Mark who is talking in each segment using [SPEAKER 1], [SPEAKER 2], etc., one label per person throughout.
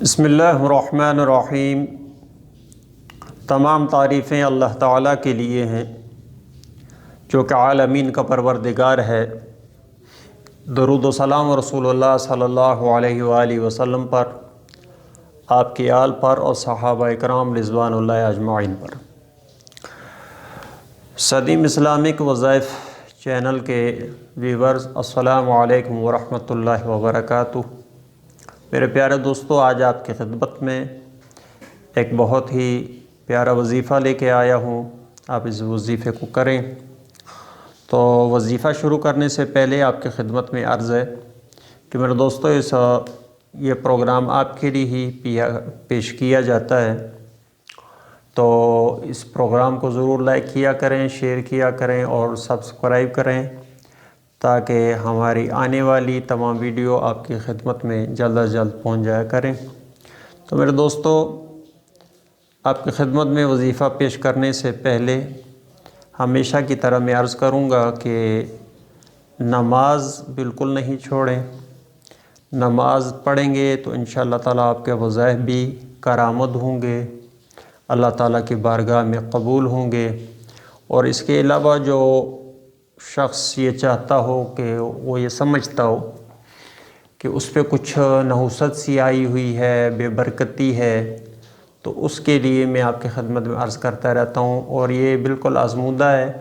[SPEAKER 1] بسم اللہ الرحمن الرحیم۔ تمام تعریفیں اللہ تعالیٰ کے لیے ہیں جو کہ عالمین کا پروردگار ہے۔ درود و سلام رسول اللہ صلی اللہ علیہ وآلہ وسلم پر، آپ کی آل پر اور صحابہ اکرام رضوان اللہ اجمعین پر۔ صدیم اسلامک وظائف چینل کے ویورز، السلام علیکم ورحمۃ اللہ وبرکاتہ۔ میرے پیارے دوستو، آج آپ کی خدمت میں ایک بہت ہی پیارا وظیفہ لے کے آیا ہوں۔ آپ اس وظیفے کو کریں۔ تو وظیفہ شروع کرنے سے پہلے آپ کی خدمت میں عرض ہے کہ میرے دوستو، یہ پروگرام آپ کے لیے ہی پیش کیا جاتا ہے، تو اس پروگرام کو ضرور لائک کیا کریں، شیئر کیا کریں اور سبسکرائب کریں تاکہ ہماری آنے والی تمام ویڈیو آپ کی خدمت میں جلد از جلد پہنچ جایا کریں۔ تو میرے دوستو، آپ کی خدمت میں وظیفہ پیش کرنے سے پہلے ہمیشہ کی طرح میں عرض کروں گا کہ نماز بالکل نہیں چھوڑیں۔ نماز پڑھیں گے تو انشاءاللہ تعالیٰ آپ کے وظائف بھی کارآمد ہوں گے، اللہ تعالیٰ کی بارگاہ میں قبول ہوں گے۔ اور اس کے علاوہ جو شخص یہ چاہتا ہو کہ وہ یہ سمجھتا ہو کہ اس پہ کچھ نحوست سی آئی ہوئی ہے، بے برکتی ہے، تو اس کے لیے میں آپ کی خدمت میں عرض کرتا رہتا ہوں، اور یہ بالکل آزمودہ ہے،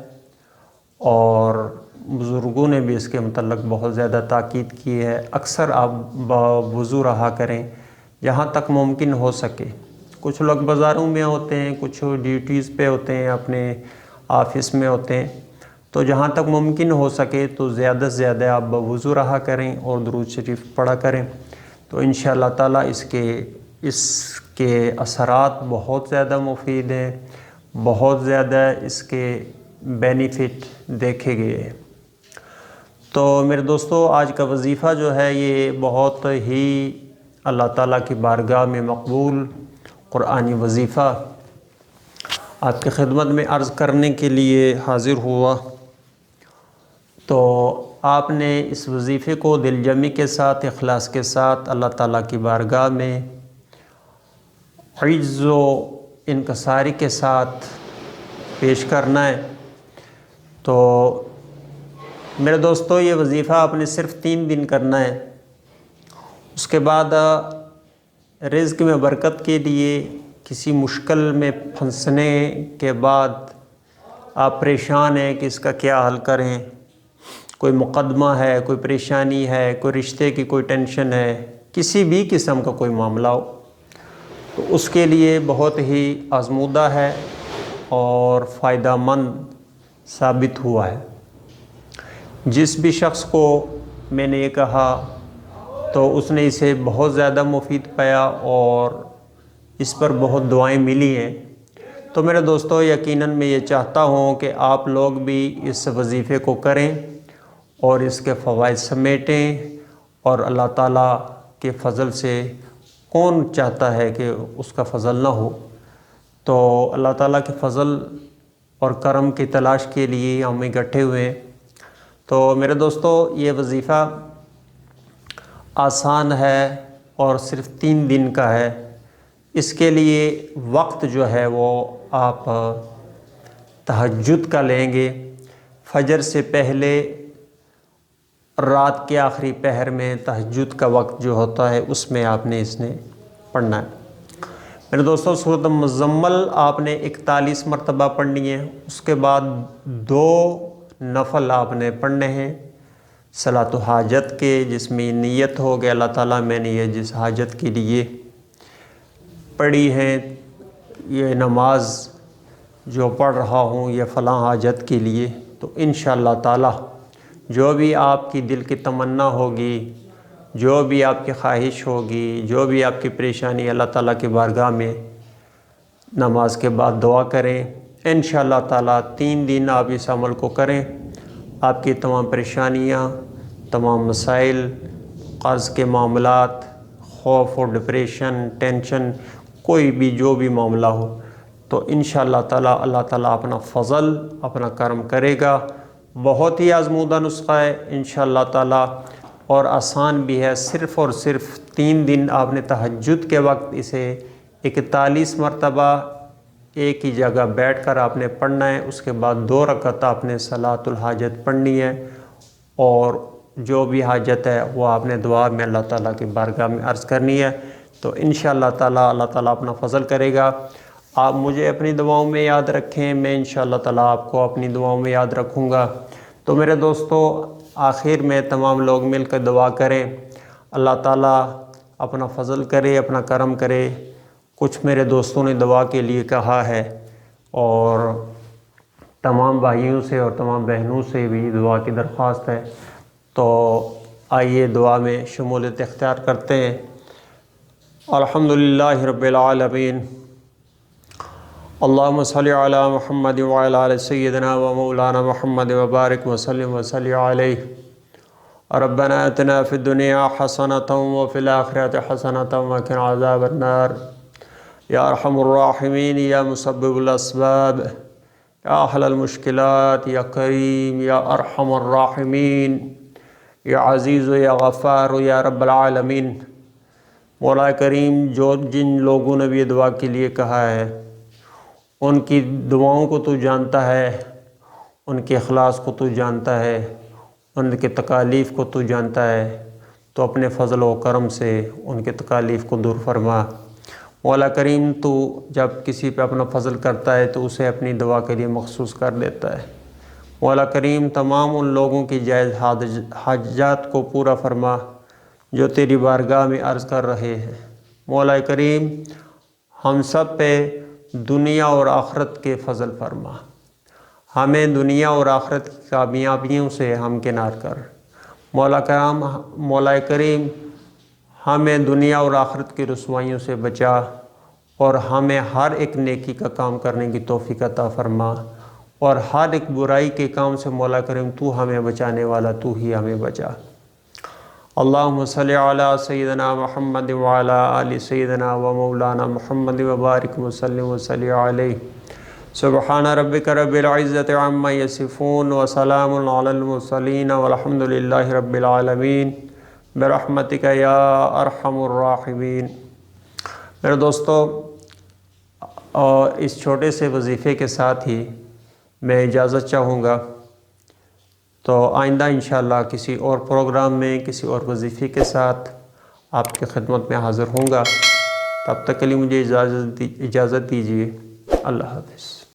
[SPEAKER 1] اور بزرگوں نے بھی اس کے متعلق بہت زیادہ تاکید کی ہے۔ اکثر آپ باوضو رہا کریں جہاں تک ممکن ہو سکے۔ کچھ لوگ بازاروں میں ہوتے ہیں، کچھ ڈیوٹیز پہ ہوتے ہیں، اپنے آفس میں ہوتے ہیں، تو جہاں تک ممکن ہو سکے تو زیادہ سے زیادہ آپ باوضو رہا کریں اور درود شریف پڑھا کریں، تو انشاءاللہ تعالیٰ اس کے اثرات بہت زیادہ مفید ہیں، بہت زیادہ اس کے بینیفٹ دیکھے گئے ہیں۔ تو میرے دوستو، آج کا وظیفہ جو ہے یہ بہت ہی اللہ تعالیٰ کی بارگاہ میں مقبول قرآنی وظیفہ آپ کی خدمت میں عرض کرنے کے لیے حاضر ہوا۔ تو آپ نے اس وظیفے کو دل جمی کے ساتھ، اخلاص کے ساتھ اللہ تعالیٰ کی بارگاہ میں عجز و انکساری کے ساتھ پیش کرنا ہے۔ تو میرے دوستو، یہ وظیفہ آپ نے صرف 3 دن کرنا ہے۔ اس کے بعد رزق میں برکت کے لیے کسی مشکل میں پھنسنے کے بعد آپ پریشان ہیں کہ اس کا کیا حل کریں، کوئی مقدمہ ہے، کوئی پریشانی ہے، کوئی رشتے کی کوئی ٹینشن ہے، کسی بھی قسم کا کوئی معاملہ ہو، تو اس کے لیے بہت ہی آزمودہ ہے اور فائدہ مند ثابت ہوا ہے۔ جس بھی شخص کو میں نے یہ کہا تو اس نے اسے بہت زیادہ مفید پایا اور اس پر بہت دعائیں ملی ہیں۔ تو میرے دوستو، یقیناً میں یہ چاہتا ہوں کہ آپ لوگ بھی اس وظیفے کو کریں اور اس کے فوائد سمیٹیں، اور اللہ تعالیٰ کے فضل سے کون چاہتا ہے کہ اس کا فضل نہ ہو۔ تو اللہ تعالیٰ کے فضل اور کرم کی تلاش کے لیے ہم اکٹھے ہوئے ہیں۔ تو میرے دوستو، یہ وظیفہ آسان ہے اور صرف 3 دن کا ہے۔ اس کے لیے وقت جو ہے وہ آپ تہجد کا لیں گے، فجر سے پہلے رات کے آخری پہر میں تہجد کا وقت جو ہوتا ہے اس میں آپ نے اس نے پڑھنا ہے۔ میرے دوستو، سورۃ مزمل آپ نے 41 مرتبہ پڑھنی ہے۔ اس کے بعد 2 نفل آپ نے پڑھنے ہیں صلاۃ حاجت کے، جس میں نیت ہو کہ اللہ تعالیٰ میں نے یہ جس حاجت کے لیے پڑھی ہے، یہ نماز جو پڑھ رہا ہوں یہ فلاں حاجت کے لیے، تو انشاءاللہ تعالیٰ جو بھی آپ کی دل کی تمنا ہوگی، جو بھی آپ کی خواہش ہوگی، جو بھی آپ کی پریشانی، اللہ تعالیٰ کی بارگاہ میں نماز کے بعد دعا کریں۔ انشاءاللہ تعالیٰ 3 دن آپ اس عمل کو کریں، آپ کی تمام پریشانیاں، تمام مسائل، قرض کے معاملات، خوف اور ڈپریشن، ٹینشن، کوئی بھی جو بھی معاملہ ہو، تو انشاءاللہ تعالیٰ اللہ تعالیٰ اپنا فضل، اپنا کرم کرے گا۔ بہت ہی آزمودہ نسخہ ہے انشاءاللہ تعالیٰ، اور آسان بھی ہے۔ صرف اور صرف 3 دن آپ نے تہجد کے وقت اسے 41 مرتبہ ایک ہی جگہ بیٹھ کر آپ نے پڑھنا ہے۔ اس کے بعد 2 رکعت آپ نے صلاۃ الحاجت پڑھنی ہے، اور جو بھی حاجت ہے وہ آپ نے دعا میں اللہ تعالیٰ کی بارگاہ میں عرض کرنی ہے۔ تو انشاءاللہ تعالیٰ اللہ تعالیٰ اپنا فضل کرے گا۔ آپ مجھے اپنی دعاؤں میں یاد رکھیں، میں انشاءاللہ تعالیٰ آپ کو اپنی دعاؤں میں یاد رکھوں گا۔ تو میرے دوستو، آخر میں تمام لوگ مل کر دعا کریں، اللہ تعالیٰ اپنا فضل کرے، اپنا کرم کرے۔ کچھ میرے دوستوں نے دعا کے لیے کہا ہے، اور تمام بھائیوں سے اور تمام بہنوں سے بھی دعا کی درخواست ہے۔ تو آئیے دعا میں شمولیت اختیار کرتے ہیں۔ الحمدللہ رب العالمین، اللہم صلی علی محمد وعلی آل سیدنا و مولانا محمد وبارک وسلم وصلی علیہ۔ ربنا اتنا فی الدنیا حسنۃ وفی الآخرۃ حسنۃ وقنا عذاب النار۔ یا ارحم الراحمین، یا مسبب الاسباب، یا حل المشکلات، یا کریم، یا ارحم الراحمین، یا عزیز و یا غفار یا رب العالمین۔ مولا کریم، جن لوگوں نے بھی یہ دعا کے لیے کہا ہے، ان کی دعاؤں کو تو جانتا ہے، ان کے اخلاص کو تو جانتا ہے، ان کے تکالیف کو تو جانتا ہے، تو اپنے فضل و کرم سے ان کے تکالیف کو دور فرما۔ مولا کریم، تو جب کسی پہ اپنا فضل کرتا ہے تو اسے اپنی دعا کے لیے مخصوص کر دیتا ہے۔ مولا کریم، تمام ان لوگوں کی جائز حاجات کو پورا فرما جو تیری بارگاہ میں عرض کر رہے ہیں۔ مولا کریم، ہم سب پہ دنیا اور آخرت کے فضل فرما، ہمیں دنیا اور آخرت کی کامیابیوں سے ہمکنار کر۔ مولا کریم، ہمیں دنیا اور آخرت کی رسوائیوں سے بچا، اور ہمیں ہر ایک نیکی کا کام کرنے کی توفیق عطا فرما، اور ہر ایک برائی کے کام سے مولا کریم تو ہمیں بچانے والا، تو ہی ہمیں بچا۔ اللہم صلی علی سیدنا محمد وعلی آل سیدنا و مولانا محمد وبارک وسلم وصلی علیہ۔ سبحان ربک رب العزت عما یصفون وسلام علی المرسلین والحمد للہ رب العالمین برحمتک یا ارحم الراحمین۔ میرے دوستو، اس چھوٹے سے وظیفے کے ساتھ ہی میں اجازت چاہوں گا، تو آئندہ انشاءاللہ کسی اور پروگرام میں کسی اور وظیفے کے ساتھ آپ کی خدمت میں حاضر ہوں گا۔ تب تک کے لیے مجھے اجازت دیجیے۔ اللہ حافظ۔